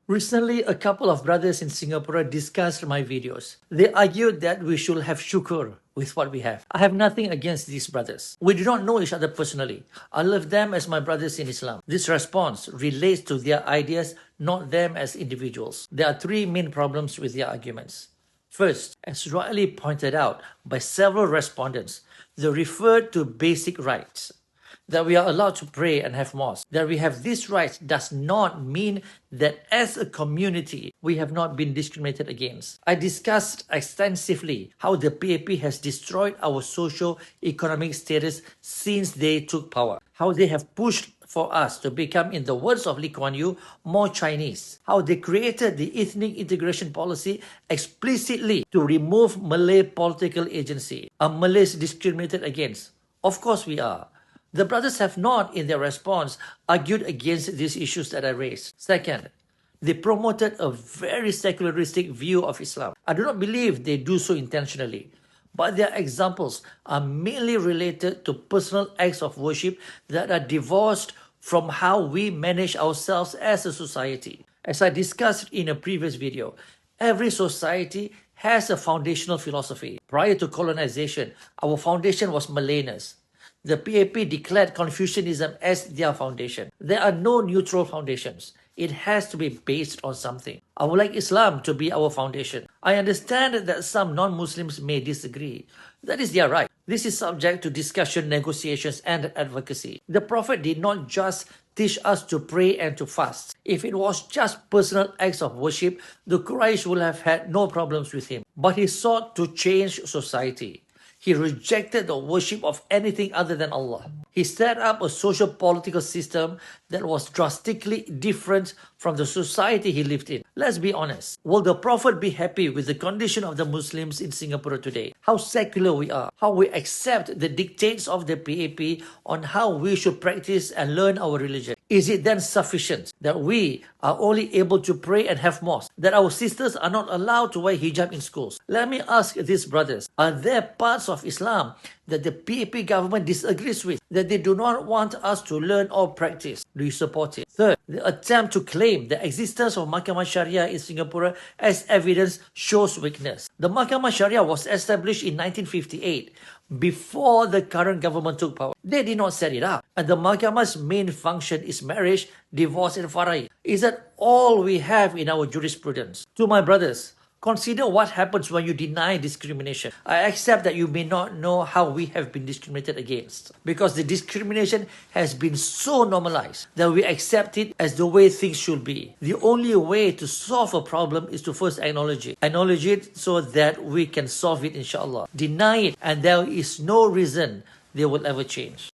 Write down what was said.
Recently, a couple of brothers in Singapore discussed my videos. They argued that we should have shukur with what we have. I have nothing against these brothers. We do not know each other personally. I love them as my brothers in Islam. This response relates to their ideas, not them as individuals. There are three main problems with their arguments. First, as rightly pointed out by several respondents, they referred to basic rights. That we are allowed to pray and have mosques. That we have these rights does not mean that as a community, we have not been discriminated against. I discussed extensively how the PAP has destroyed our socio-economic status since they took power. How they have pushed for us to become, in the words of Lee Kuan Yew, more Chinese. How they created the ethnic integration policy explicitly to remove Malay political agency. Are Malays discriminated against? Of course we are. The brothers have not, in their response, argued against these issues that I raised. Second, they promoted a very secularistic view of Islam. I do not believe they do so intentionally, but their examples are mainly related to personal acts of worship that are divorced from how we manage ourselves as a society. As I discussed in a previous video, every society has a foundational philosophy. Prior to colonization, our foundation was Malayness. The PAP declared Confucianism as their foundation. There are no neutral foundations. It has to be based on something. I would like Islam to be our foundation. I understand that some non-Muslims may disagree. That is their right. This is subject to discussion, negotiations, and advocacy. The Prophet did not just teach us to pray and to fast. If it was just personal acts of worship, the Quraysh would have had no problems with him. But he sought to change society. He rejected the worship of anything other than Allah. He set up a social-political system that was drastically different from the society he lived in. Let's be honest. Will the Prophet be happy with the condition of the Muslims in Singapore today? How secular we are. How we accept the dictates of the PAP on how we should practice and learn our religion. Is it then sufficient that we are only able to pray and have mosques? That our sisters are not allowed to wear hijab in schools? Let me ask these brothers, are there parts of Islam that the PAP government disagrees with, that they do not want us to learn or practice? Do you support it? Third, the attempt to claim the existence of Mahkamah Sharia in Singapore as evidence shows weakness. The Mahkamah Sharia was established in 1958, before the current government took power. They did not set it up. And the Mahkamah's main function is marriage, divorce, and faraid. Is that all we have in our jurisprudence? To my brothers, consider what happens when you deny discrimination. I accept that you may not know how we have been discriminated against, because the discrimination has been so normalized that we accept it as the way things should be. The only way to solve a problem is to first acknowledge it. Acknowledge it so that we can solve it, inshallah. Deny it, and there is no reason they will ever change.